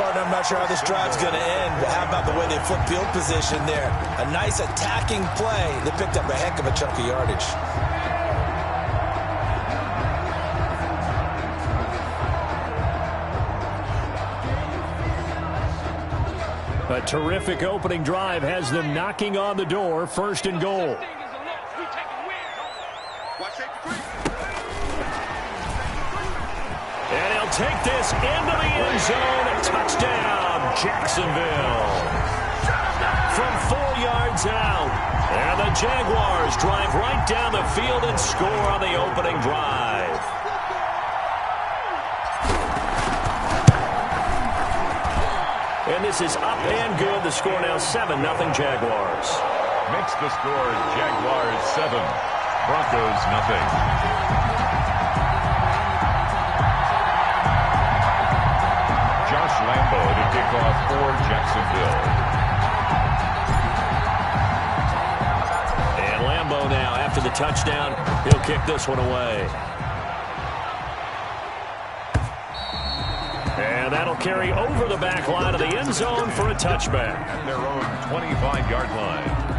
partner, I'm not sure how this drive's going to end, but how about the way they flip field position there? A nice attacking play. They picked up a heck of a chunk of yardage. A terrific opening drive has them knocking on the door. 1st and goal. And he'll take this into the end zone. Touchdown, Jacksonville. From 4 yards out. And the Jaguars drive right down the field and score on the opening drive. And this is up and good. The score now 7-0 Jaguars. Makes the score Jaguars 7, Broncos nothing. Josh Lambo to kick off for Jacksonville. And Lambo now, after the touchdown, he'll kick this one away. And that'll carry over the back line of the end zone for a touchback. At their own 25-yard line.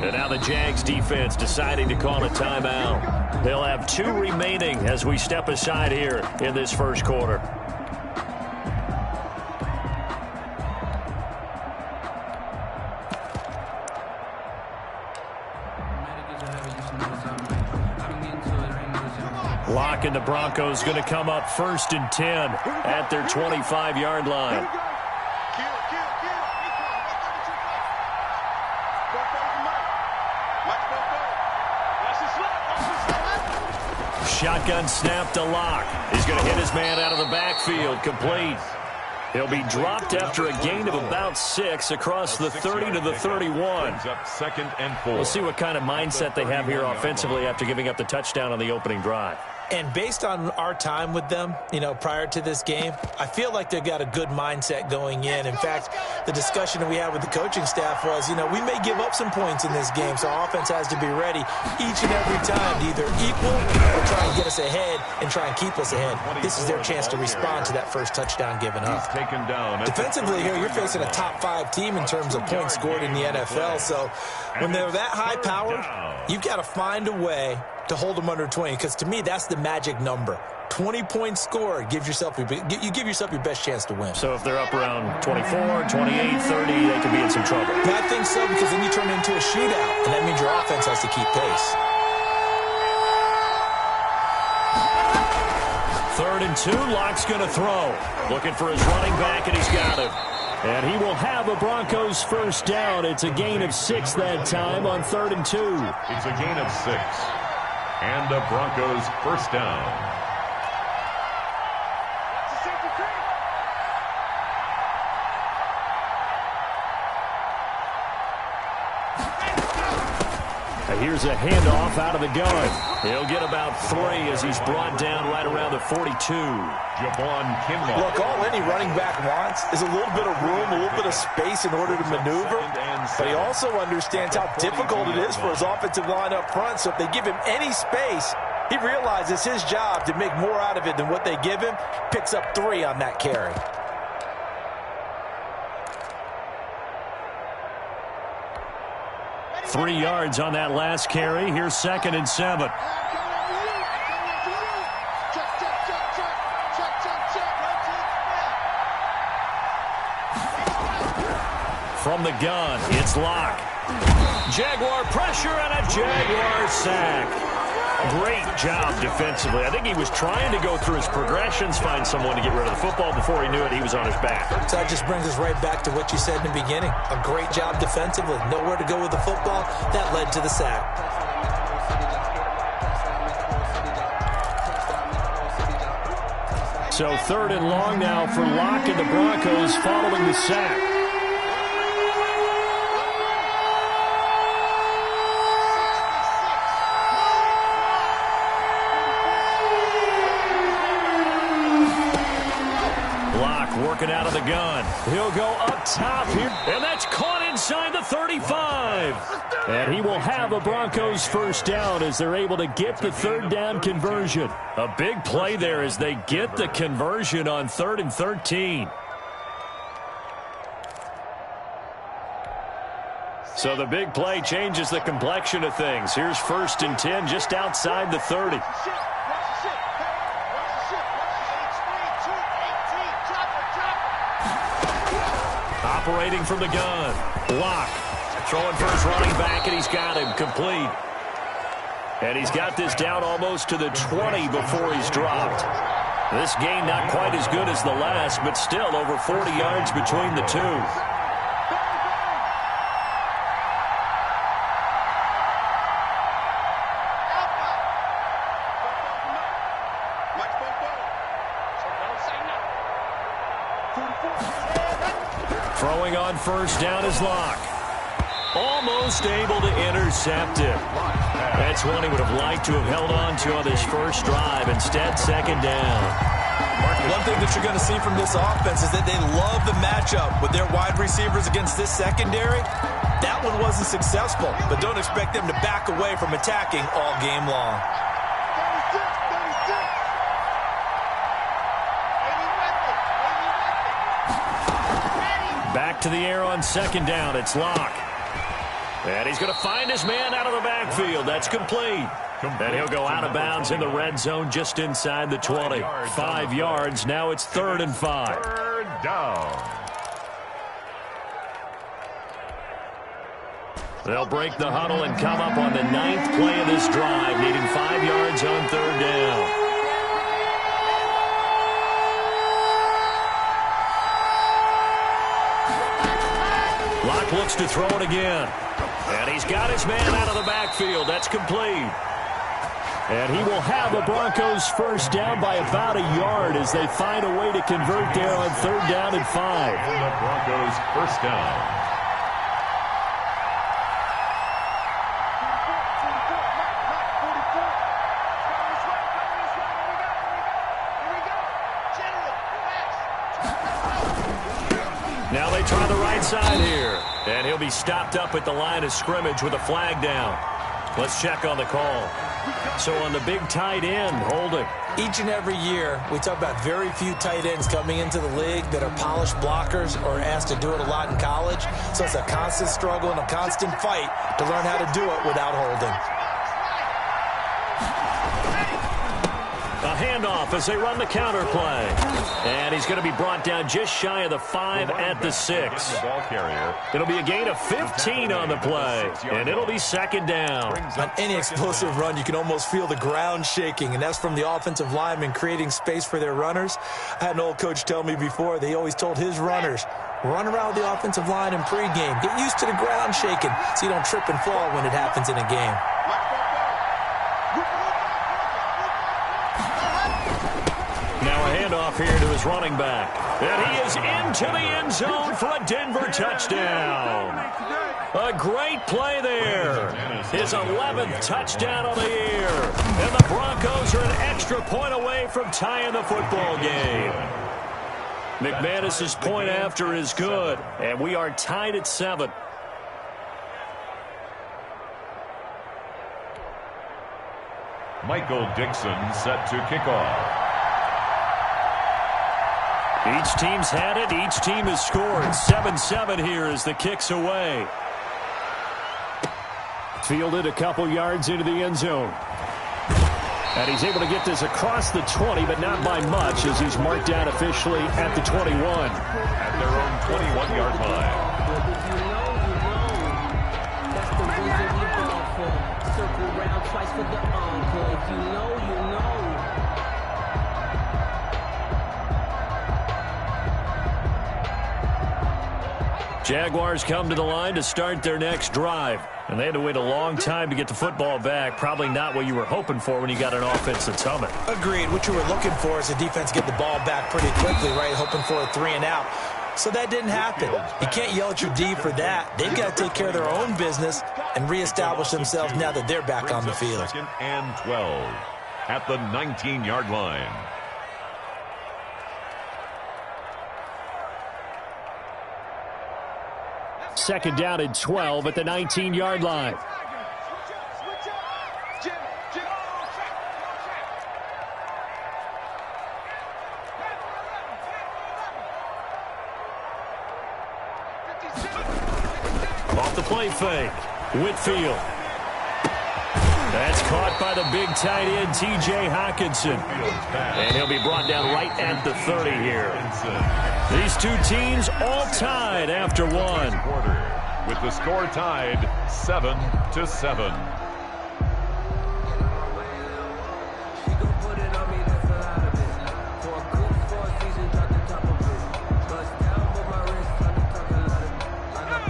And now the Jags defense deciding to call a timeout. They'll have 2 remaining as we step aside here in this first quarter. Locke and the Broncos going to come up 1st and 10 at their 25-yard line. Shotgun snap to Locke. He's going to hit his man out of the backfield. Complete. He'll be dropped after a gain of about 6 across the 30 to the 31. Up 2nd and 4. We'll see what kind of mindset they have here offensively after giving up the touchdown on the opening drive. And based on our time with them, prior to this game, I feel like they've got a good mindset going in. In fact, the discussion that we had with the coaching staff was, we may give up some points in this game, so our offense has to be ready each and every time to either equal or try and get us ahead and try and keep us ahead. This is their chance to respond to that first touchdown given up. Defensively here, you're facing a top 5 team in terms of points scored in the NFL, so when they're that high-powered, you've got to find a way to hold them under 20, because to me, that's the magic number. 20 points scored, you give yourself your best chance to win. So if they're up around 24, 28, 30, they could be in some trouble. Yeah, I think so, because then you turn it into a shootout, and that means your offense has to keep pace. 3rd and 2, Locke's going to throw. Looking for his running back, and he's got him. And he will have a Broncos first down. It's a gain of 6 that time on 3rd and 2. It's a gain of 6. And the Broncos first down. Here's a handoff out of the gun. He'll get about 3 as he's brought down right around the 42. Javon Kinlaw. Look, all any running back wants is a little bit of room, a little bit of space in order to maneuver. But he also understands how difficult it is for his offensive line up front. So if they give him any space, he realizes his job to make more out of it than what they give him. Picks up 3 on that carry. Three yards on that last carry. Here's 2nd and 7. From the gun, it's Locke. Jaguar pressure and a Jaguar sack. Great job defensively. I think he was trying to go through his progressions, find someone to get rid of the football. Before he knew it, he was on his back. So that just brings us right back to what you said in the beginning. A great job defensively. Nowhere to go with the football. That led to the sack. So 3rd and long now for Locke and the Broncos following the sack. working out of the gun. He'll go up top here, and that's caught inside the 35. And he will have a Broncos first down as they're able to get the third down conversion. A big play there as they get the conversion on 3rd and 13. So the big play changes the complexion of things. Here's 1st and 10 just outside the 30. Operating from the gun. Block. Throwing for his running back, and he's got him complete. And he's got this down almost to the 20 before he's dropped. This gain not quite as good as the last, but still over 40 yards between the two. Throwing on first down is Locke. Almost able to intercept it. That's one he would have liked to have held on to on his first drive. Instead, 2nd down. One thing that you're going to see from this offense is that they love the matchup with their wide receivers against this secondary. That one wasn't successful, but don't expect them to back away from attacking all game long. Back to the air on 2nd down. It's Locke. And he's going to find his man out of the backfield. That's complete. And he'll go out of bounds in the red zone just inside the 20. 5 yards. Now it's 3rd and 5. 3rd down. They'll break the huddle and come up on the 9th play of this drive, needing 5 yards on 3rd down. Locke looks to throw it again. And he's got his man out of the backfield. That's complete. And he will have the Broncos first down by about a yard as they find a way to convert there on 3rd down and 5. And the Broncos first down. Now they try the right side here. And he'll be stopped up at the line of scrimmage with a flag down. Let's check on the call. So on the big tight end, holding. Each and every year, we talk about very few tight ends coming into the league that are polished blockers or asked to do it a lot in college. So it's a constant struggle and a constant fight to learn how to do it without holding. A handoff as they run the counter play. And he's going to be brought down just shy of the 5 at the 6. It'll be a gain of 15 on the play. And it'll be 2nd down. On any explosive run, you can almost feel the ground shaking, and that's from the offensive linemen creating space for their runners. I had an old coach tell me before, they always told his runners, run around the offensive line in pregame. Get used to the ground shaking so you don't trip and fall when it happens in a game. Handoff here to his running back. And he is into the end zone for a Denver touchdown. A great play there. His 11th touchdown of the year. And the Broncos are an extra point away from tying the football game. McManus's point after is good. And we are tied at 7. Michael Dixon set to kick off. Each team's had it. Each team has scored. 7-7 here as the kick's away. Fielded a couple yards into the end zone. And he's able to get this across the 20, but not by much as he's marked down officially at the 21. At their own 21-yard line. That's the reason we ball for. Circle round twice for the encore. If you know, you know. Jaguars come to the line to start their next drive. And they had to wait a long time to get the football back. Probably not what you were hoping for when you got an offense that's humming. Agreed. What you were looking for is the defense get the ball back pretty quickly, right? Hoping for a 3 and out. So that didn't happen. You can't yell at your D for that. They've got to take care of their own business and reestablish themselves now that they're back on the field. 2nd and 12 at the 19-yard line. Second down and 12 at the 19-yard line. Off the play fake. Whitfield. That's caught by the big tight end, T.J. Hockenson. And he'll be brought down right at the 30 here. These two teams all tied after one. With the score tied 7-7.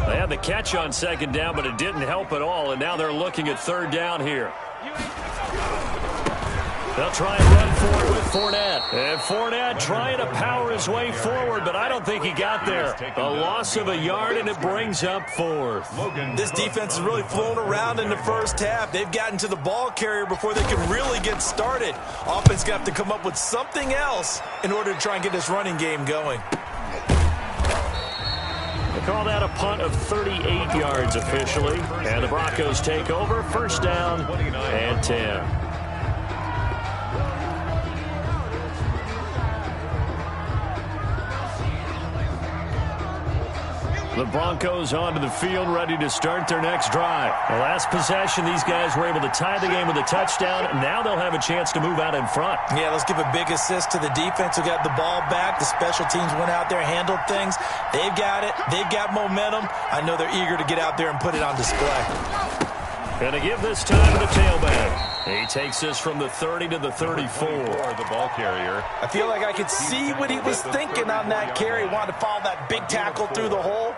They had the catch on second down, but it didn't help at all, and now they're looking at third down here. They'll try and run for it with Fournette. And Fournette trying to power his way forward, but I don't think he got there. A loss of a yard, and it brings up fourth. This defense has really flown around in the first half. They've gotten to the ball carrier before they can really get started. Offense got to come up with something else in order to try and get this running game going. They call that a punt of 38 yards officially. And the Broncos take over. First down and 10. The Broncos onto the field, ready to start their next drive. The last possession, these guys were able to tie the game with a touchdown. Now they'll have a chance to move out in front. Yeah, let's give a big assist to the defense who got the ball back. The special teams went out there, handled things. They've got it. They've got momentum. I know they're eager to get out there and put it on display. Going to give this time to the tailback. He takes this from the 30 to the 34. The ball carrier. I feel like I could see what he was thinking on that carry. Wanted to follow that big tackle through the hole.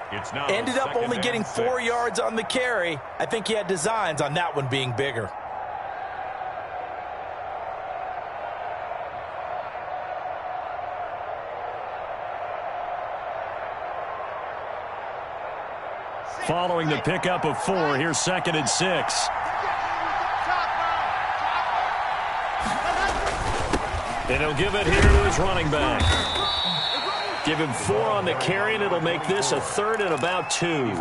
Ended up only getting 4 yards on the carry. I think he had designs on that one being bigger. Following the pickup of 4, here's 2nd and 6. And he'll give it here to his running back. Give him 4 on the carry, and it'll make this a 3rd and about 2.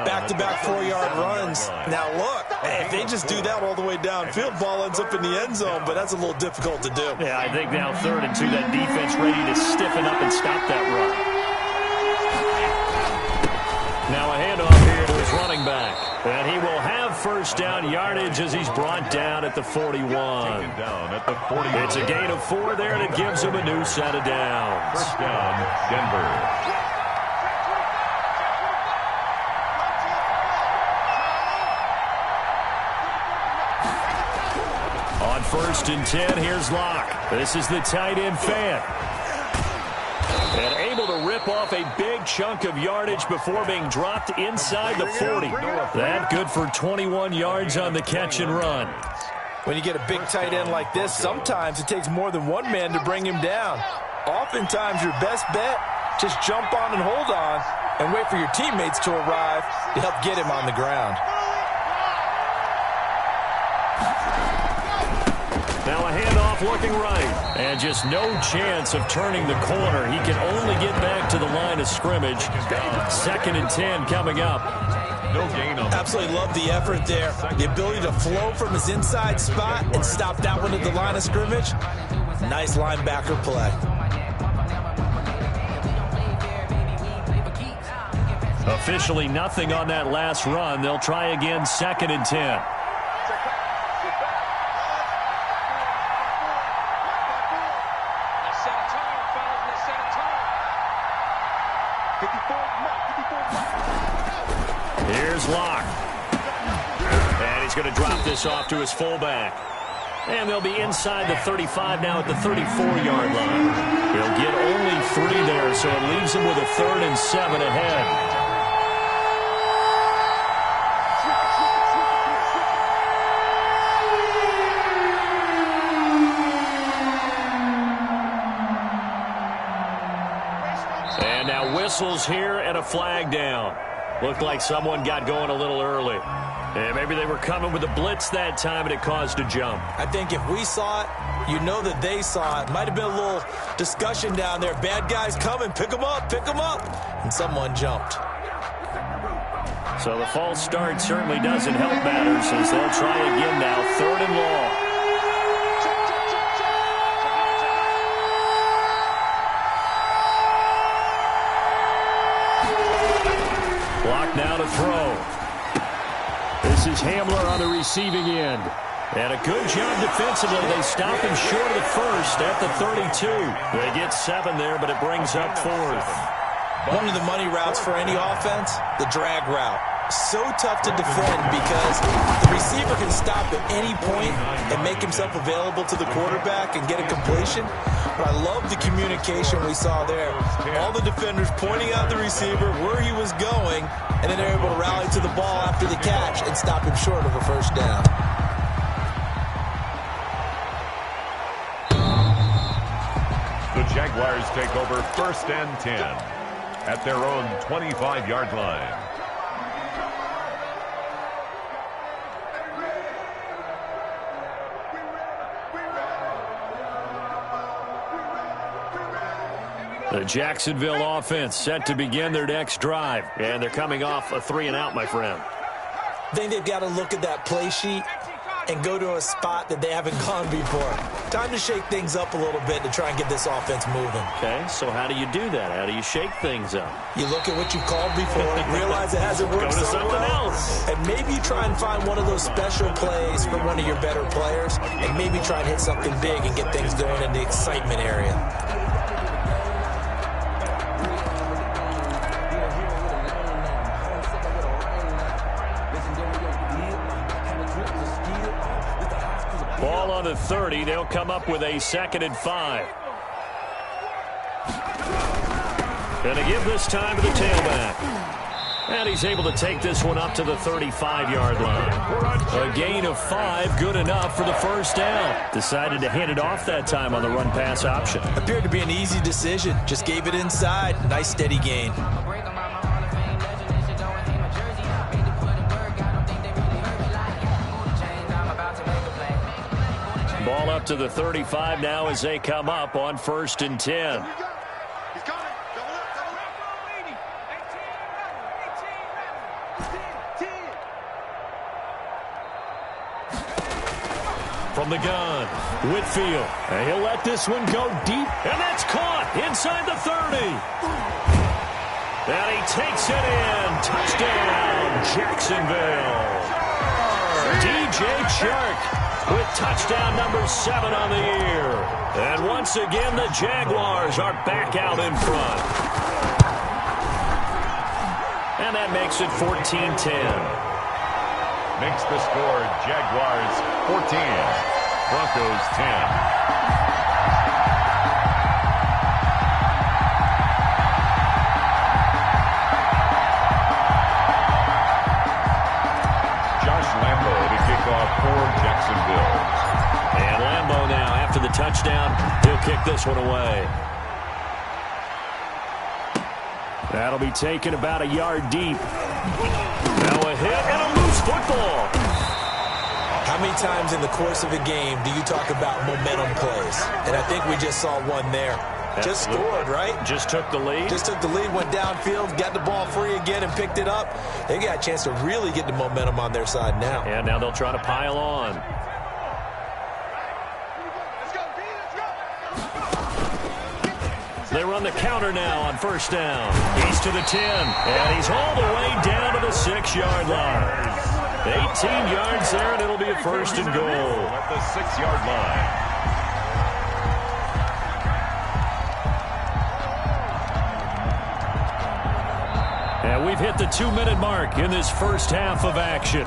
Back-to-back 4-yard runs. Now, look, if they just do that all the way downfield, ball ends up in the end zone, but that's a little difficult to do. Yeah, I think now 3rd and 2, that defense ready to stiffen up and stop that run. Now a handoff here to his running back. And he will have first down yardage as he's brought down at the 41. It's a gain of 4 there, and it gives him a new set of downs. First down, Denver. On 1st and 10, here's Locke. This is the tight end fan. And able to rip off a big chunk of yardage before being dropped inside the 40. That good for 21 yards on the catch and run. When you get a big tight end like this, sometimes it takes more than one man to bring him down. Oftentimes, your best bet, just jump on and hold on and wait for your teammates to arrive to help get him on the ground. Now a handoff looking right. And just no chance of turning the corner. He can only get back to the line of scrimmage. 2nd and 10 coming up. No gain on. Absolutely love the effort there. The ability to flow from his inside spot and stop that one at the line of scrimmage. Nice linebacker play. Officially nothing on that last run. They'll try again 2nd and 10. Here's Locke. And he's going to drop this off to his fullback. And they'll be inside the 35 now at the 34-yard line. He'll get only 3 there, so it leaves him with a 3rd and 7 ahead. And now whistles here and a flag down. Looked like someone got going a little early. And maybe they were coming with a blitz that time, and it caused a jump. I think if we saw it, you know that they saw it. Might have been a little discussion down there. Bad guys coming. Pick them up. Pick them up. And someone jumped. So the false start certainly doesn't help matters as they'll try again now. 3rd and long. Block now to throw. This is Hamler on the receiving end. And a good job defensively. They stop him short of the first at the 32. They get 7 there, but it brings up 4th. One of the money routes for any offense, the drag route. So tough to defend because the receiver can stop at any point and make himself available to the quarterback and get a completion. But I love the communication we saw there. All the defenders pointing out the receiver where he was going, and then they're able to rally to the ball after the catch and stop him short of a first down. The Jaguars take over 1st and 10 at their own 25-yard line. The Jacksonville offense set to begin their next drive. And they're coming off a 3-and-out, my friend. I think they've got to look at that play sheet and go to a spot that they haven't gone before. Time to shake things up a little bit to try and get this offense moving. Okay, so how do you do that? How do you shake things up? You look at what you've called before, realize it hasn't worked Go to so something well, else. and maybe try and find one of those special plays from one of your better players, and maybe try and hit something big and get things going in the excitement area. Ball on the 30. They'll come up with a 2nd and 5. Gonna give this time to the tailback. And he's able to take this one up to the 35-yard line. A gain of 5, good enough for the first down. Decided to hand it off that time on the run-pass option. Appeared to be an easy decision. Just gave it inside. Nice steady gain. Ball up to the 35 now as they come up on 1st and 10. From the gun, Whitfield. And he'll let this one go deep. And that's caught inside the 30. And he takes it in. Touchdown, Jacksonville. DJ Chark with touchdown number 7 on the year. And once again, the Jaguars are back out in front. And that makes it 14-10. Makes the score Jaguars 14, Broncos 10. Josh Lambo to kick off for Jacksonville. And Lambo now, after the touchdown, he'll kick this one away. That'll be taken about a yard deep. Now a hit and a loose football. How many times in the course of a game do you talk about momentum plays? And I think we just saw one there. Just scored, right? Just took the lead. Just took the lead, went downfield, got the ball free again and picked it up. They got a chance to really get the momentum on their side now. And now they'll try to pile on. They run the counter now on first down. He's to the 10, and he's all the way down to the 6-yard line. 18 yards there, and it'll be a first and goal. At the 6-yard line. And we've hit the 2-minute mark in this first half of action.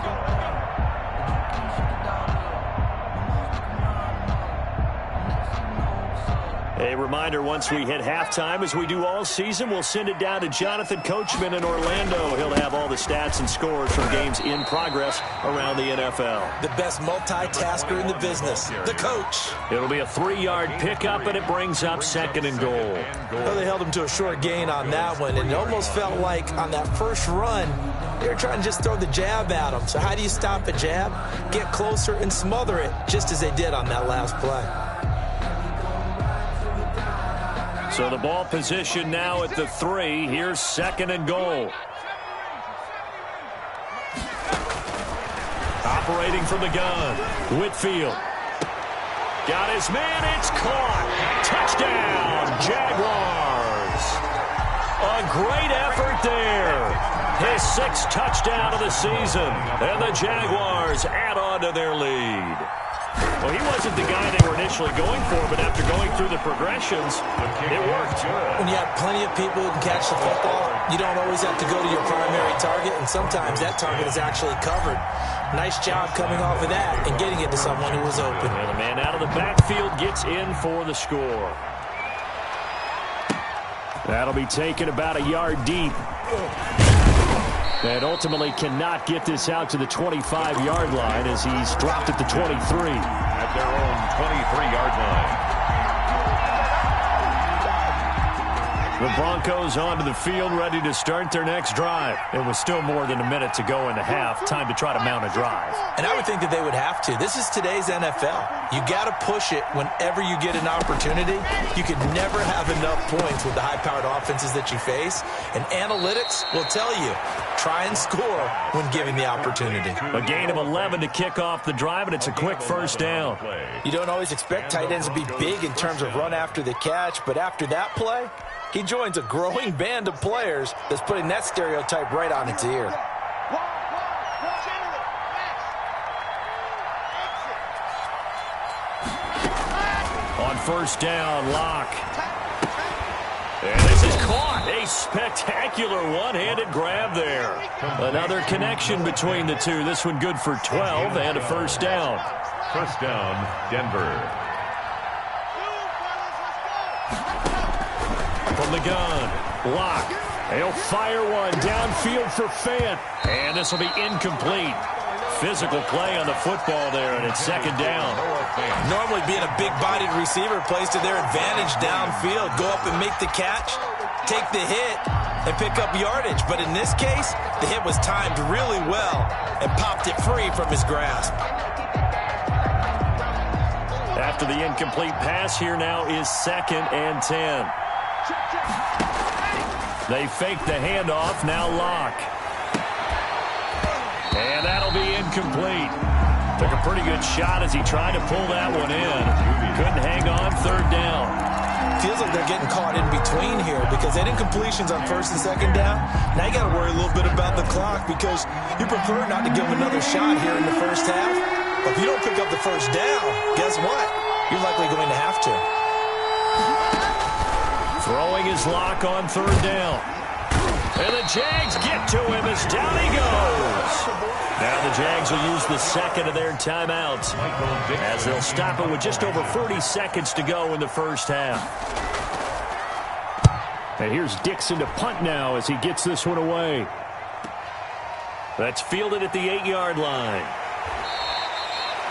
A reminder, once we hit halftime, as we do all season, we'll send it down to Jonathan Coachman in Orlando. He'll have all the stats and scores from games in progress around the NFL. The best multitasker in the business, the coach. It'll be a 3-yard pickup, and it brings up 2nd and goal. Well, they held him to a short gain on that one, and it almost felt like on that first run, they were trying to just throw the jab at him. So how do you stop a jab? Get closer and smother it, just as they did on that last play. So the ball position now at the 3. Here's 2nd and goal. operating from the gun. Whitfield. Got his man. It's caught. Touchdown, Jaguars. A great effort there. His 6th touchdown of the season. And the Jaguars add on to their lead. Well, he wasn't the guy they were initially going for, but after going through the progressions, it worked. When you have plenty of people who can catch the football, you don't always have to go to your primary target, and sometimes that target is actually covered. Nice job coming off of that and getting it to someone who was open. And the man out of the backfield gets in for the score. That'll be taken about a yard deep. And ultimately cannot get this out to the 25-yard line as he's dropped at the 23. At their own 23-yard line. The Broncos onto the field, ready to start their next drive. It was still more than a minute to go in the half. Time to try to mount a drive. And I would think that they would have to. This is today's NFL. You got to push it whenever you get an opportunity. You could never have enough points with the high-powered offenses that you face. And analytics will tell you, try and score when given the opportunity. A gain of 11 to kick off the drive, and it's a quick first down. You don't always expect tight ends to be big in terms of run after the catch, but after that play, he joins a growing band of players that's putting that stereotype right on its ear. On first down, Locke. And this is caught. A spectacular one-handed grab there. Another connection between the two. This one good for 12 and a first down. First down, Denver. From the gun, Locke. He'll fire one downfield for Fant. And this will be incomplete. Physical play on the football there, and it's second down. Normally being a big-bodied receiver plays to their advantage downfield. Go up and make the catch, take the hit, and pick up yardage. But in this case, the hit was timed really well and popped it free from his grasp. After the incomplete pass, here now is 2nd and 10. They fake the handoff, now Locke. And that'll be incomplete. Took a pretty good shot as he tried to pull that one in. Couldn't hang on, third down. Feels like they're getting caught in between here because that incompletion's on first and second down. Now you got to worry a little bit about the clock because you prefer not to give them another shot here in the first half. But if you don't pick up the first down, guess what? You're likely going to have to. Throwing his Locke on third down. And the Jags get to him as down he goes. Now the Jags will use the second of their timeouts as they'll stop it with just over 40 seconds to go in the first half. And here's Dixon to punt now as he gets this one away. That's fielded at the 8-yard line.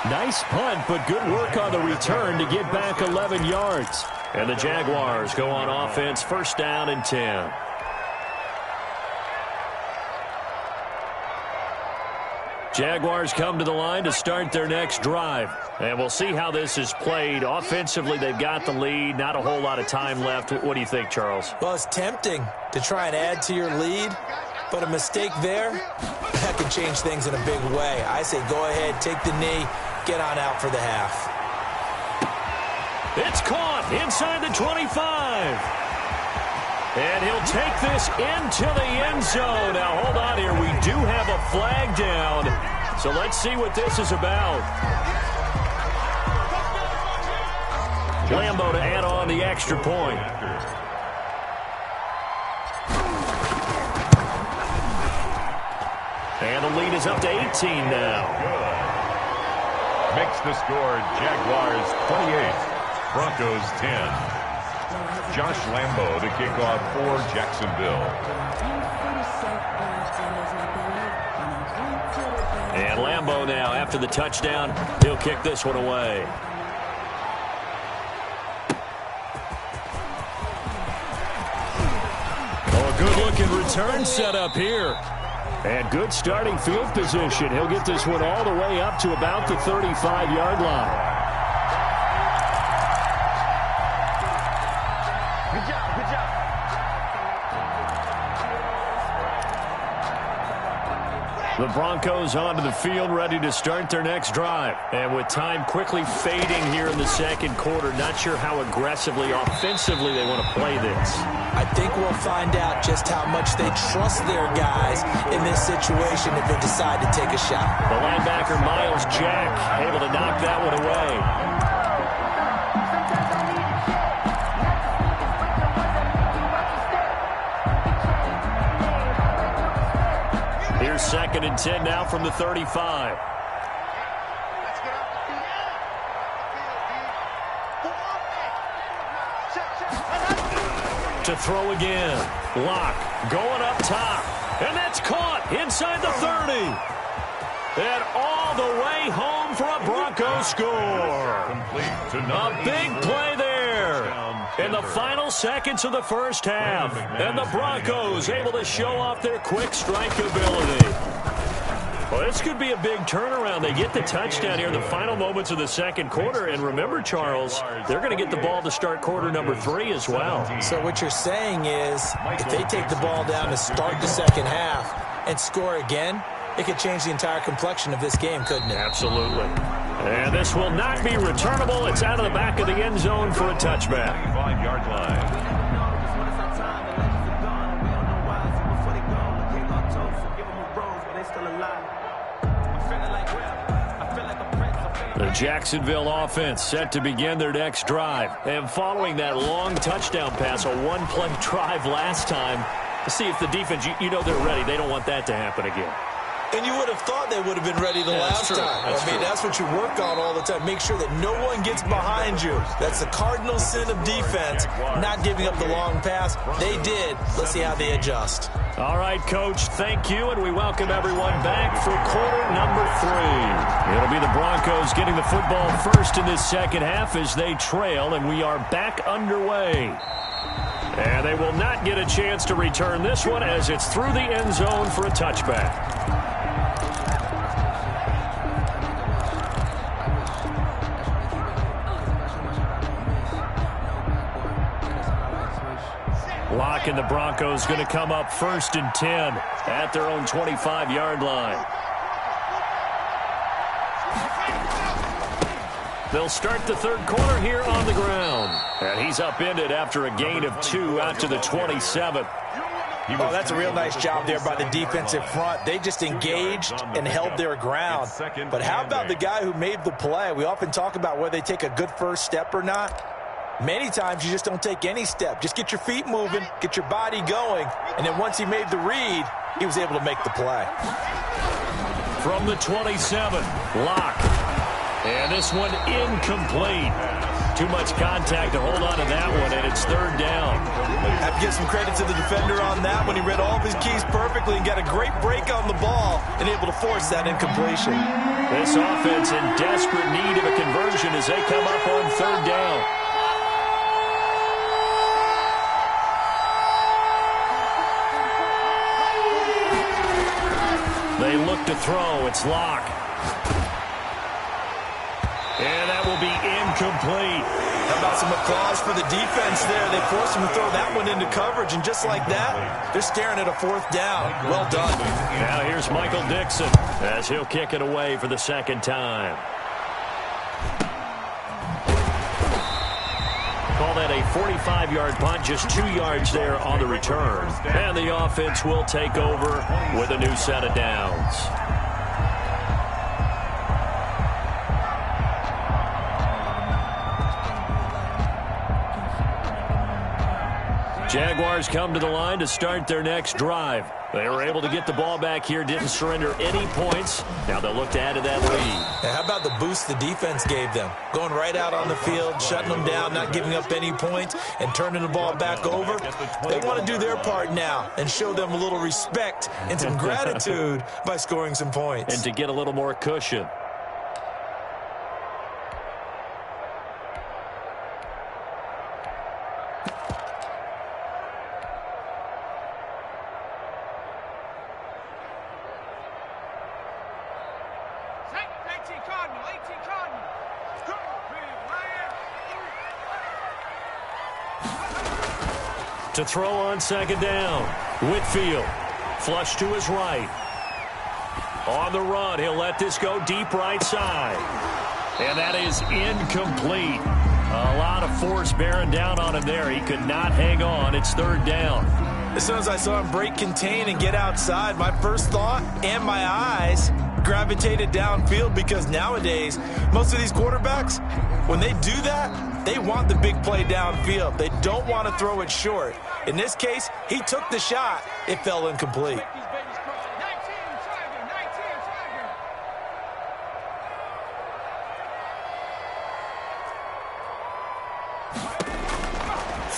Nice punt, but good work on the return to get back 11 yards. And the Jaguars go on offense, first down and 10. Jaguars come to the line to start their next drive. And we'll see how this is played. Offensively, they've got the lead. Not a whole lot of time left. What do you think, Charles? Well, it's tempting to try and add to your lead, but a mistake there, that could change things in a big way. I say go ahead, take the knee, get on out for the half. It's caught inside the 25. And he'll take this into the end zone. Now, hold on here. We do have a flag down. So let's see what this is about. Lambo to add on the extra point. And the lead is up to 18 now. Makes the score Jaguars 28, Broncos 10. Josh Lambo to kick off for Jacksonville. And Lambo now, after the touchdown, he'll kick this one away. Oh, a good-looking return set up here. And good starting field position. He'll get this one all the way up to about the 35-yard line. The Broncos onto the field, ready to start their next drive. And with time quickly fading here in the second quarter, not sure how aggressively, offensively they want to play this. I think we'll find out just how much they trust their guys in this situation if they decide to take a shot. The linebacker, Miles Jack, able to knock that one away. Here's 2nd and 10 now from the 35. To throw again. Locke going up top. And that's caught inside the 30. And all the way home for a Broncos score. A big play there in the final seconds of the first half. And the Broncos able to show off their quick strike ability. Well, this could be a big turnaround. They get the touchdown here in the final moments of the second quarter. And remember, Charles, they're going to get the ball to start quarter number 3 as well. So what you're saying is if they take the ball down to start the second half and score again, it could change the entire complexion of this game, couldn't it? Absolutely. And this will not be returnable. It's out of the back of the end zone for a touchback. 5-yard line. The Jacksonville offense set to begin their next drive. And following that long touchdown pass, a one-play drive last time, to see if the defense, you know they're ready. They don't want that to happen again. And you would have thought they would have been ready the last time. That's what you work on all the time. Make sure that no one gets behind you. That's the cardinal sin of defense, not giving up the long pass. They did. Let's see how they adjust. All right, Coach, thank you, and we welcome everyone back for quarter number 3. It'll be the Broncos getting the football first in this second half as they trail, and we are back underway. And they will not get a chance to return this one as it's through the end zone for a touchback. Locke and the Broncos going to come up 1st and 10 at their own 25-yard line. They'll start the third quarter here on the ground. And he's upended after a gain of 2 out to the 27. Oh, that's a real nice job there by the defensive front. They just engaged and held their ground. But how about the guy who made the play? We often talk about whether they take a good first step or not. Many times you just don't take any step. Just get your feet moving, get your body going, and then once he made the read, he was able to make the play. From the 27, Locke. And this one incomplete. Too much contact to hold on to that one, and it's 3rd down. Have to give some credit to the defender on that one. He read all of his keys perfectly and got a great break on the ball and able to force that incompletion. This offense in desperate need of a conversion as they come up on 3rd down. They look to throw. It's Locke. And that will be incomplete. How about some applause for the defense there? They forced him to throw that one into coverage, and just like that, they're staring at a 4th down. Well done. Now here's Michael Dixon as he'll kick it away for the 2nd time. Call that a 45-yard punt, just 2 yards there on the return. And the offense will take over with a new set of downs. Jaguars come to the line to start their next drive. They were able to get the ball back here, didn't surrender any points. Now they'll look to add to that lead. Now, how about the boost the defense gave them? Going right out on the field, shutting them down, not giving up any points, and turning the ball back over. They want to do their part now and show them a little respect and some gratitude by scoring some points. And to get a little more cushion. To throw on 2nd down. Whitfield. Flush to his right. On the run, he'll let this go deep right side. And that is incomplete. A lot of force bearing down on him there. He could not hang on. It's third down. As soon as I saw him break contain and get outside, my first thought and my eyes gravitated downfield, because nowadays, most of these quarterbacks, when they do that, they want the big play downfield. They don't want to throw it short. In this case, he took the shot. It fell incomplete.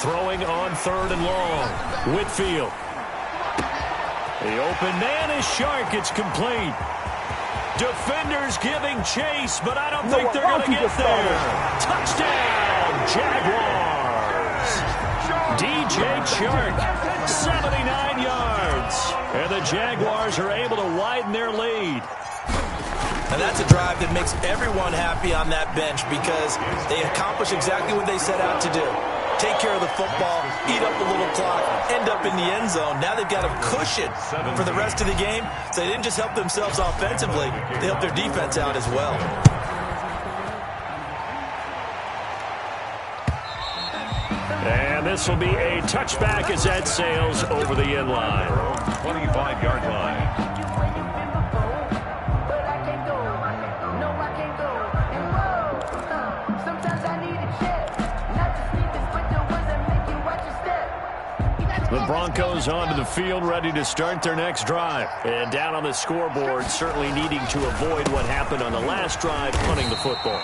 Throwing on third and long. Whitfield. The open man is Shark. It's complete. Defenders giving chase, but I don't think they're going to get there. Touchdown, Jaguars. DJ Chark, 79 yards. And the Jaguars are able to widen their lead. And that's a drive that makes everyone happy on that bench, because they accomplish exactly what they set out to do. Take care of the football, eat up a little clock, end up in the end zone. Now they've got a cushion for the rest of the game. So they didn't just help themselves offensively, they helped their defense out as well. And this will be a touchback as that sails over the end line. 25-yard line. The Broncos onto the field, ready to start their next drive. And down on the scoreboard, certainly needing to avoid what happened on the last drive, punting the football.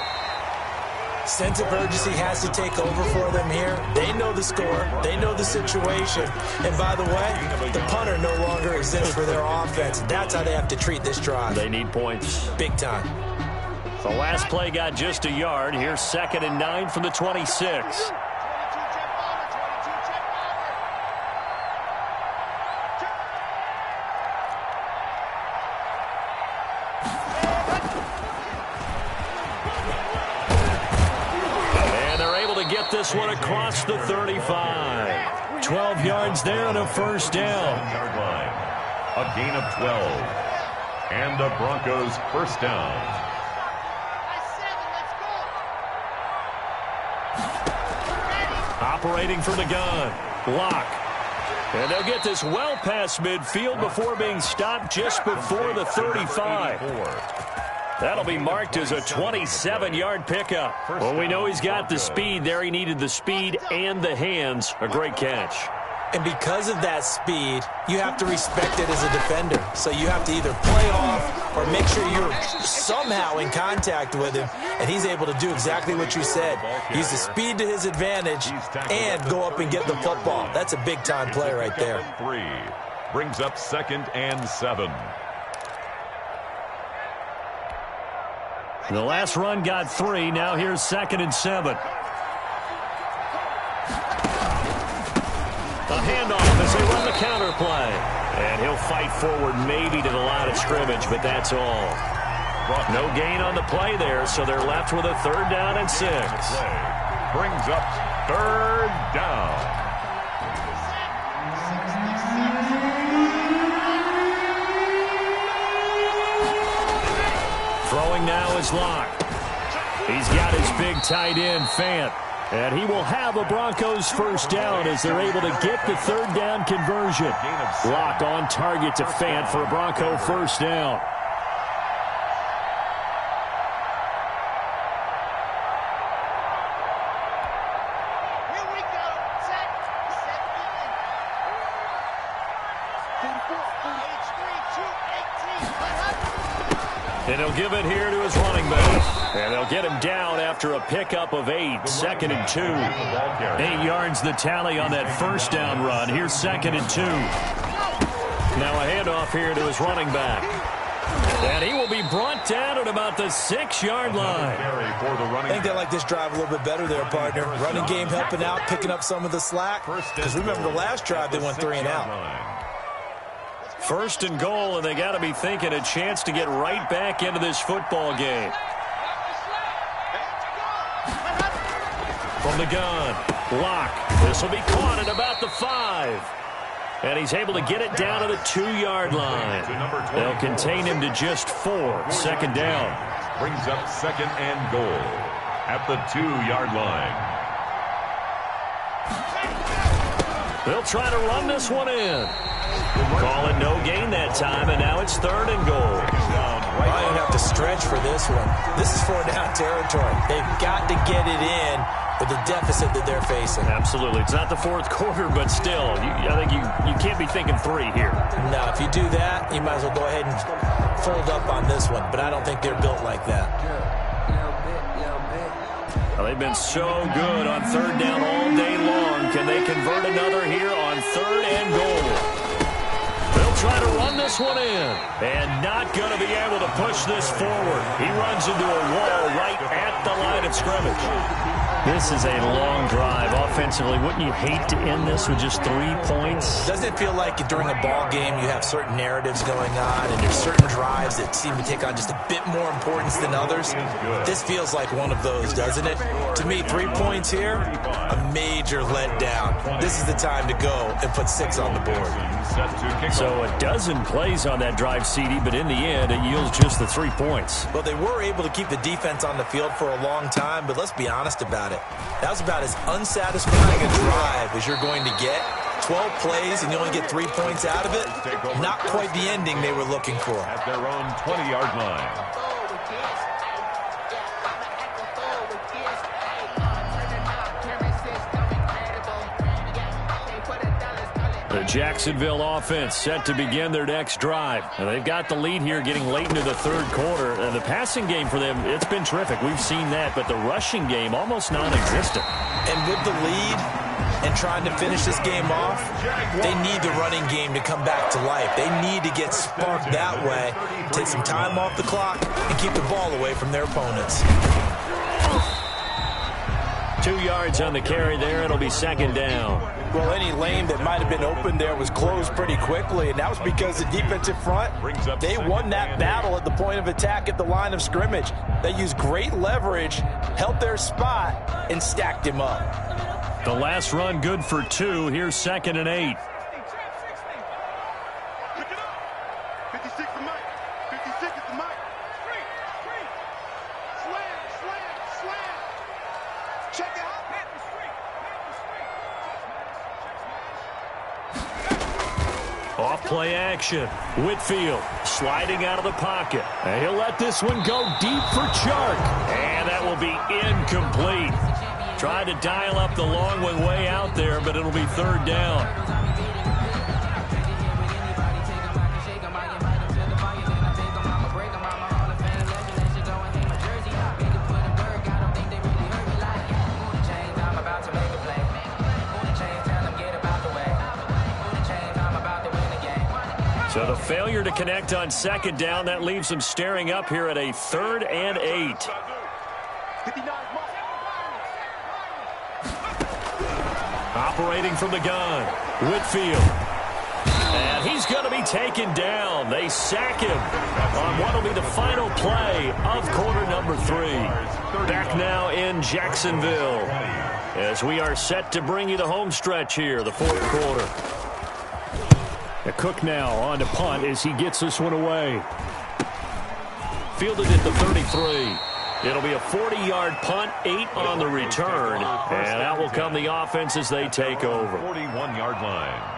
Sense of urgency has to take over for them here. They know the score. They know the situation. And by the way, the punter no longer exists for their offense. That's how they have to treat this drive. They need points. Big time. The last play got just a yard. Here's 2nd and 9 from the 26. This one across the 35. 12 yards there and a first down. Yard line. A gain of 12. And the Broncos first down. Operating from the gun. Block. And they'll get this well past midfield before being stopped just before the 35. That'll be marked as a 27-yard pickup. Well, we know he's got the speed there. He needed the speed and the hands. A great catch. And because of that speed, you have to respect it as a defender. So you have to either play off or make sure you're somehow in contact with him. And he's able to do exactly what you said. Use the speed to his advantage and go up and get the football. That's a big-time play right there. 3 brings up 2nd and 7. The last run got 3. Now here's 2nd and 7. A handoff as they run the counter play. And he'll fight forward maybe to the line of scrimmage, but that's all. No gain on the play there, so they're left with a 3rd down and 6. Brings up 3rd down. Throwing now is Locke. He's got his big tight end, Fant. And he will have a Broncos first down as they're able to get the 3rd down conversion. Locke on target to Fant for a Bronco first down. And he'll give it here to his running back. And they'll get him down after a pickup of 8. 2nd and 2. 8 yards the tally on that first down run. Here's 2nd and 2. Now a handoff here to his running back. And he will be brought down at about the 6-yard line. I think they like this drive a little bit better there, partner. Running game helping out, picking up some of the slack. Because remember the last drive they went 3 and out. 1st and goal, and they got to be thinking a chance to get right back into this football game. From the gun, Locke. This will be caught at about the 5. And he's able to get it down to the 2-yard line. They'll contain him to just 4. Second down. Brings up second and goal at the 2-yard line. They'll try to run this one in. Call it no gain that time, and now it's third and goal. I don't have to stretch for this one. This is 4-down territory. They've got to get it in with the deficit that they're facing. Absolutely. It's not the fourth quarter, but still, I think you can't be thinking 3 here. No, if you do that, you might as well go ahead and fold up on this one, but I don't think they're built like that. Well, they've been so good on third down all day long. Can they convert another here on third and goal? They'll try to run this one in, and not going to be able to push this forward. He runs into a wall right at the line of scrimmage. This is a long drive offensively. Wouldn't you hate to end this with just 3 points? Doesn't it feel like during a ball game you have certain narratives going on and there's certain drives that seem to take on just a bit more importance than others? This feels like one of those, doesn't it? To me, 3 points here, a major letdown. This is the time to go and put 6 on the board. So a dozen plays on that drive, CD, but in the end it yields just the 3 points. Well, they were able to keep the defense on the field for a long time, but let's be honest about it. That was about as unsatisfying a drive as you're going to get. 12 plays and you only get 3 points out of it. Not quite the ending they were looking for. At their own 20-yard line. The Jacksonville offense set to begin their next drive. And they've got the lead here getting late into the third quarter. And the passing game for them, it's been terrific. We've seen that. But the rushing game, almost non-existent. And with the lead and trying to finish this game off, they need the running game to come back to life. They need to get sparked that way, take some time off the clock, and keep the ball away from their opponents. 2 yards on the carry there. It'll be second down. Well, any lane that might have been open there was closed pretty quickly, and that was because the defensive front, they won that battle at the point of attack at the line of scrimmage. They used great leverage, held their spot, and stacked him up. The last run good for 2. Here's second and 8. Off-play action. Whitfield sliding out of the pocket. And he'll let this one go deep for Chark. And that will be incomplete. Tried to dial up the long one way out there, but it'll be third down. So the failure to connect on second down, that leaves them staring up here at a third and 8. Operating from the gun, Whitfield. And he's going to be taken down. They sack him on what will be the final play of quarter number 3. Back now in Jacksonville as we are set to bring you the home stretch here, the fourth quarter. Cook now on to punt as he gets this one away. Fielded at the 33. It'll be a 40-yard punt, 8 on the return. And out will come the offense as they take over. 41-yard line.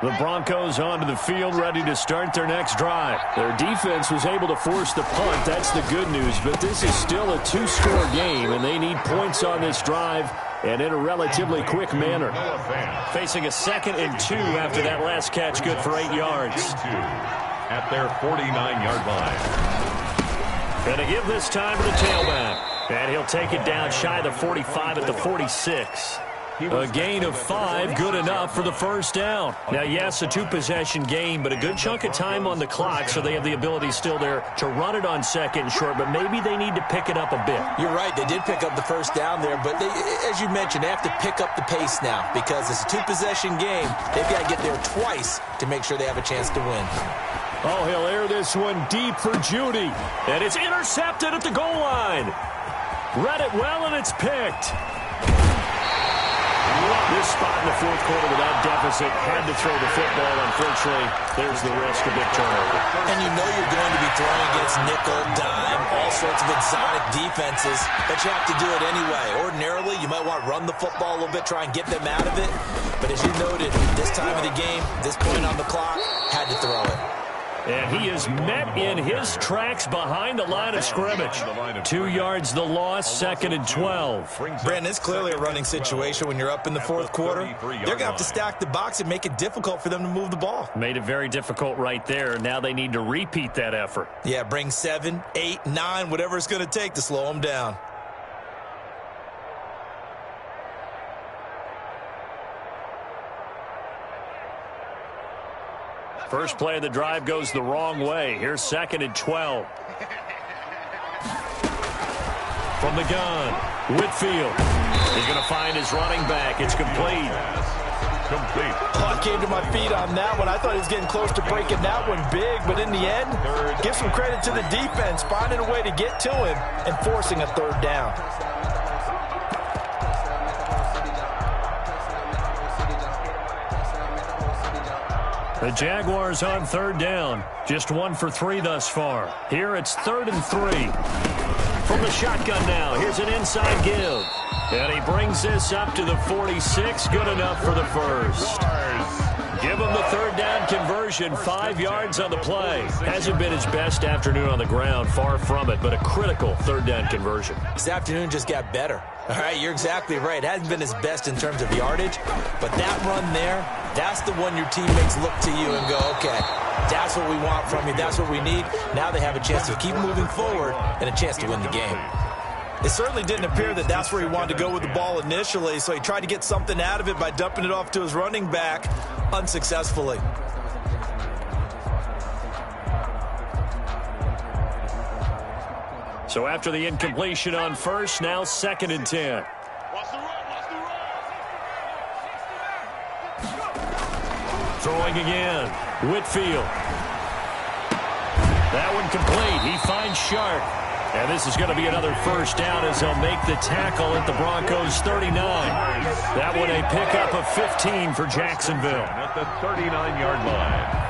The Broncos onto the field, ready to start their next drive. Their defense was able to force the punt. That's the good news. But this is still a 2-score game, and they need points on this drive and in a relatively quick manner. Facing a 2nd and 2 after that last catch, good for 8 yards. At their 49-yard line. Going to give this time to the tailback. And he'll take it down shy of the 45 at the 46. A gain of 5, good enough for the first down. Now, yes, a 2-possession game, but a good chunk of time on the clock, so they have the ability still there to run it on 2nd and short, but maybe they need to pick it up a bit. You're right, they did pick up the first down there, but they, as you mentioned, they have to pick up the pace now because it's a 2-possession game. They've got to get there twice to make sure they have a chance to win. Oh, he'll air this one deep for Judy. And it's intercepted at the goal line. Read it well, and it's picked. This spot in the fourth quarter with that deficit, had to throw the football. Unfortunately, there's the risk of big turnover. And you know you're going to be throwing against nickel, dime, all sorts of exotic defenses, but you have to do it anyway. Ordinarily, you might want to run the football a little bit, try and get them out of it. But as you noted, this time of the game, this point on the clock, had to throw it. And he is met in his tracks behind the line of scrimmage. 2 yards the loss, 2nd and 12. Brandon, it's clearly a running situation when you're up in the fourth quarter. They're going to have to stack the box and make it difficult for them to move the ball. Made it very difficult right there. Now they need to repeat that effort. Yeah, bring 7, 8, 9, whatever it's going to take to slow them down. First play of the drive goes the wrong way. Here's 2nd and 12. From the gun, Whitfield. He's going to find his running back. It's complete. Oh, I came to my feet on that one. I thought he was getting close to breaking that one big, but in the end, give some credit to the defense, finding a way to get to him and forcing a third down. The Jaguars on third down. Just 1 for 3 thus far. Here it's 3rd and 3. From the shotgun now, here's an inside give. And he brings this up to the 46. Good enough for the first. Give him the third down conversion. 5 yards on the play. Hasn't been his best afternoon on the ground. Far from it, but a critical third down conversion. This afternoon just got better. All right, you're exactly right. It hasn't been his best in terms of yardage, but that run there, that's the one your teammates look to you and go, okay, that's what we want from you. That's what we need. Now they have a chance to keep moving forward and a chance to win the game. It certainly didn't appear that that's where he wanted to go with the ball initially, so he tried to get something out of it by dumping it off to his running back unsuccessfully. So after the incompletion on first, now 2nd and 10. Throwing again. Whitfield. That one complete. He finds Sharp. And this is going to be another first down as they'll make the tackle at the Broncos 39. That one a pickup of 15 for Jacksonville. At the 39-yard line.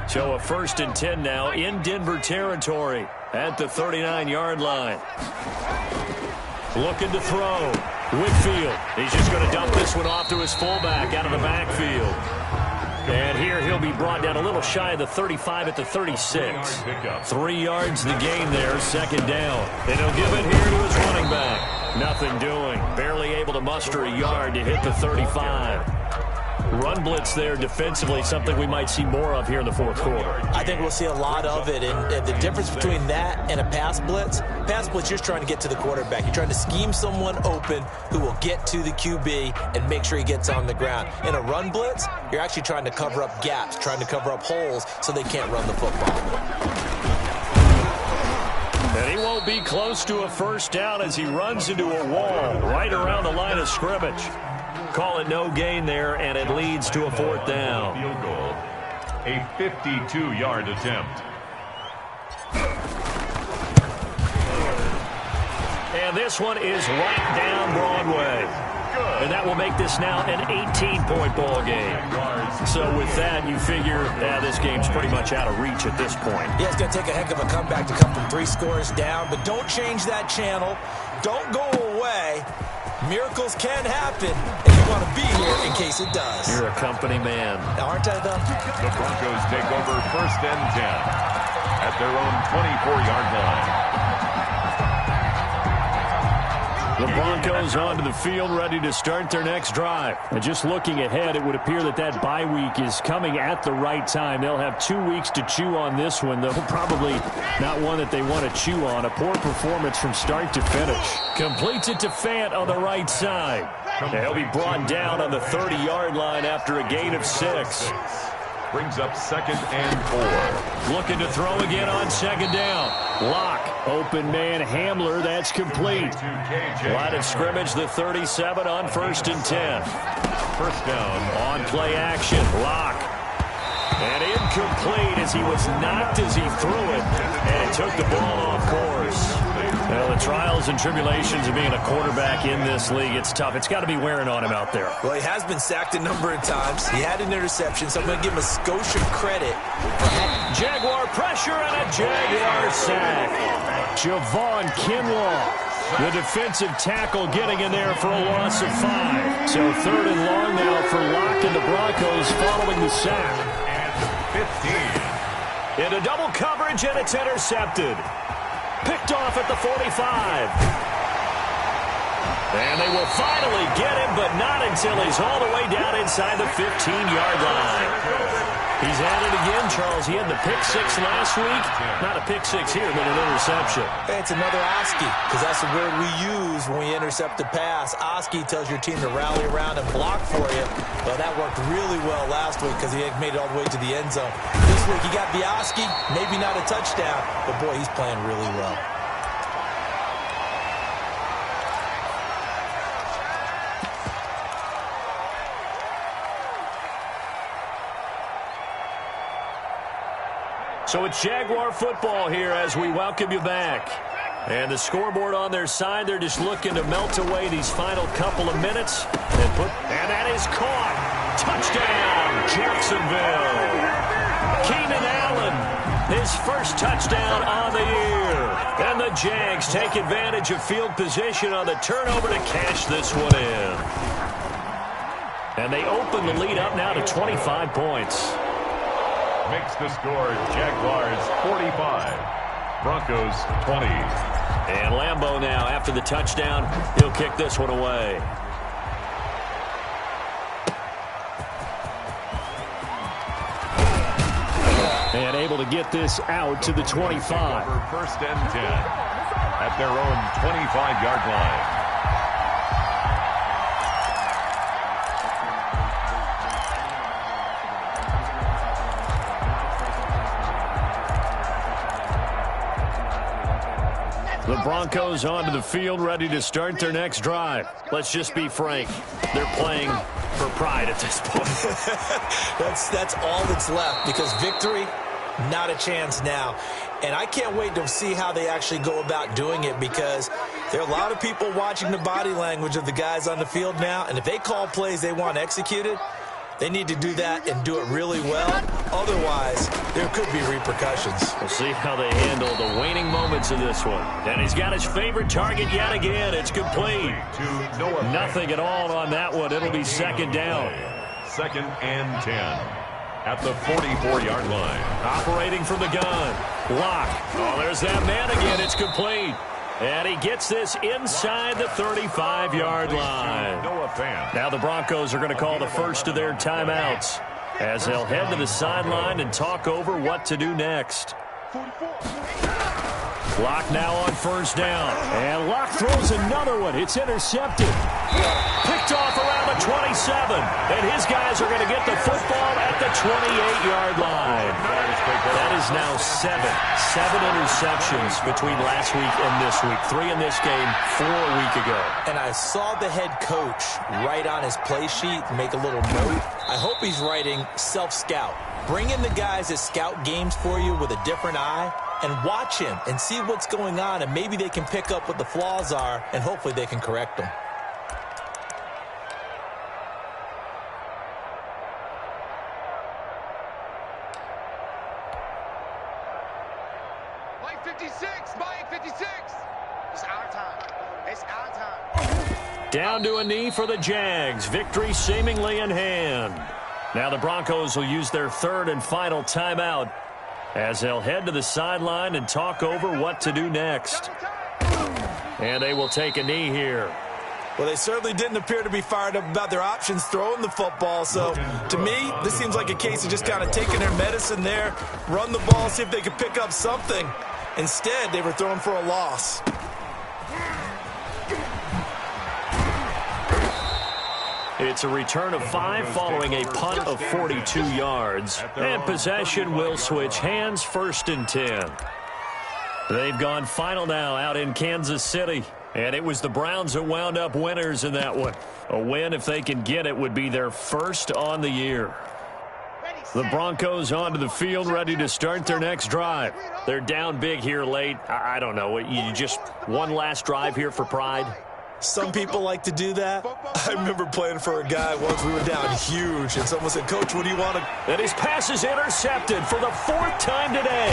So a 1st and 10 now in Denver territory at the 39-yard line. Looking to throw. Whitfield. He's just going to dump this one off to his fullback out of the backfield. And here he'll be brought down a little shy of the 35 at the 36. 3 yards the gain there, 2nd down. And he'll give it here to his running back. Nothing doing. Barely able to muster a yard to hit the 35. Run blitz there defensively, something we might see more of here in the fourth quarter. I think we'll see a lot of it, and the difference between that and a pass blitz, you're just trying to get to the quarterback. You're trying to scheme someone open who will get to the QB and make sure he gets on the ground. In a run blitz, you're actually trying to cover up gaps, trying to cover up holes so they can't run the football. And he won't be close to a first down as he runs into a wall right around the line of scrimmage. Call it no gain there, and it leads to a 4th down. Field goal. A 52-yard attempt. And this one is right down Broadway. And that will make this now an 18-point ball game. So with that, you figure, this game's pretty much out of reach at this point. Yeah, it's going to take a heck of a comeback to come from 3 scores down, but don't change that channel. Don't go away. Miracles can happen, and you want to be here in case it does. You're a company man. Aren't I, though? The Broncos take over 1st and 10 at their own 24-yard line. The Broncos onto the field, ready to start their next drive. And just looking ahead, it would appear that that bye week is coming at the right time. They'll have 2 weeks to chew on this one, though probably not one that they want to chew on. A poor performance from start to finish. Completes it to Fant on the right side. He'll be brought down on the 30-yard line after a gain of 6. Brings up 2nd and 4. Looking to throw again on 2nd down. Lock. Open man Hamler, that's complete. Line of scrimmage, the 37 on 1st and 10. First down. On play action, Locke. And incomplete as he was knocked as he threw it. And it took the ball off course. Well, the trials and tribulations of being a quarterback in this league, it's tough. It's got to be wearing on him out there. Well, he has been sacked a number of times. He had an interception, so I'm going to give him a Scotia credit. Jaguar pressure and a Jaguar sack. Javon Kinlaw, the defensive tackle, getting in there for a loss of 5. So 3rd and long now for Locke and the Broncos following the sack. And 15. Into double coverage, and it's intercepted. Picked off at the 45. And they will finally get him, but not until he's all the way down inside the 15-yard line. He's at it again, Charles. He had the pick 6 last week. Not a pick 6 here, but an interception. Hey, it's another Oski, because that's the word we use when we intercept a pass. Oski tells your team to rally around and block for you. Well, that worked really well last week because he made it all the way to the end zone. This week he got the Oski, maybe not a touchdown, but boy, he's playing really well. So it's Jaguar football here as we welcome you back. And the scoreboard on their side, they're just looking to melt away these final couple of minutes. And that is caught. Touchdown, Jacksonville. Keenan Allen, his first touchdown on the year. And the Jags take advantage of field position on the turnover to cash this one in. And they open the lead up now to 25 points. Makes the score Jaguars 45, Broncos 20. And Lambeau now, after the touchdown, he'll kick this one away. And able to get this out to the 25. First and 10 at their own 25-yard line. The Broncos onto the field, ready to start their next drive. Let's just be frank. They're playing for pride at this point. That's all that's left, because victory, not a chance now. And I can't wait to see how they actually go about doing it, because there are a lot of people watching the body language of the guys on the field now, and if they call plays they want executed, they need to do that and do it really well. Otherwise, there could be repercussions. We'll see how they handle the waning moments of this one. And he's got his favorite target yet again. It's complete. Nothing at all on that one. It'll be second down. 2nd and 10 at the 44-yard line. Operating from the gun. Locke. Oh, there's that man again. It's complete. And he gets this inside the 35-yard line. Now the Broncos are going to call the first of their timeouts as they'll head to the sideline and talk over what to do next. Locke now on first down. And Locke throws another one. It's intercepted. Picked off around the 27. And his guys are going to get the football at the 28-yard line. That is now 7 interceptions between last week and this week. 3 in this game, 4 a week ago. And I saw the head coach write on his play sheet, make a little note. I hope he's writing self-scout. Bring in the guys that scout games for you with a different eye and watch him and see what's going on, and maybe they can pick up what the flaws are, and hopefully they can correct them. Mike 56, Mike 56. It's our time. It's our time. Down to a knee for the Jags. Victory seemingly in hand. Now the Broncos will use their 3rd and final timeout as they'll head to the sideline and talk over what to do next. And they will take a knee here. Well, they certainly didn't appear to be fired up about their options throwing the football. So, to me, this seems like a case of just kind of taking their medicine there, run the ball, see if they could pick up something. Instead, they were throwing for a loss. It's a return of 5 following a punt of 42 yards. And possession will switch hands, 1st and 10. They've gone final now out in Kansas City. And it was the Browns that wound up winners in that one. A win, if they can get it, would be their first on the year. The Broncos onto the field, ready to start their next drive. They're down big here late. I don't know. You just one last drive here for pride? Some people like to do that. I remember playing for a guy once. We were down huge, and someone said, "Coach, what do you want to..." And his pass is intercepted for the 4th time today.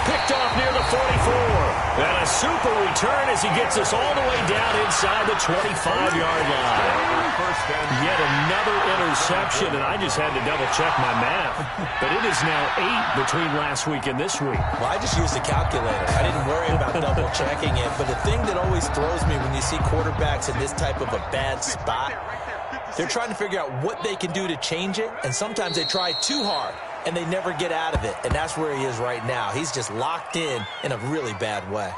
Picked off near the 44. And a super return as he gets us all the way down inside the 25-yard line. Yet another interception, and I just had to double-check my math. But it is now 8 between last week and this week. Well, I just used a calculator. I didn't worry about double-checking it. But the thing that always throws me when you see quarterbacks in this type of a bad spot, they're trying to figure out what they can do to change it, and sometimes they try too hard, and they never get out of it, and that's where he is right now. He's just locked in a really bad way.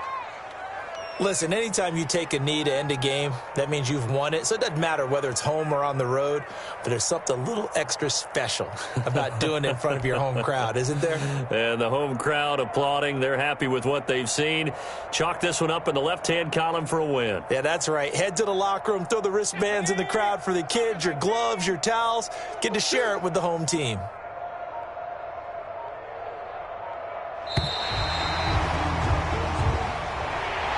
Listen, anytime you take a knee to end a game, that means you've won it. So it doesn't matter whether it's home or on the road, but there's something a little extra special about doing it in front of your home crowd, isn't there? And the home crowd applauding. They're happy with what they've seen. Chalk this one up in the left-hand column for a win. Yeah, that's right. Head to the locker room, throw the wristbands in the crowd for the kids, your gloves, your towels. Get to share it with the home team.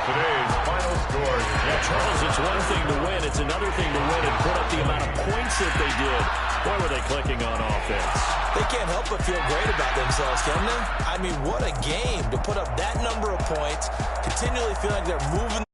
Today's final score. Yeah, Charles, it's one thing to win. It's another thing to win and put up the amount of points that they did. Boy, were they clicking on offense. They can't help but feel great about themselves, can they? I mean, what a game to put up that number of points, continually feeling like they're moving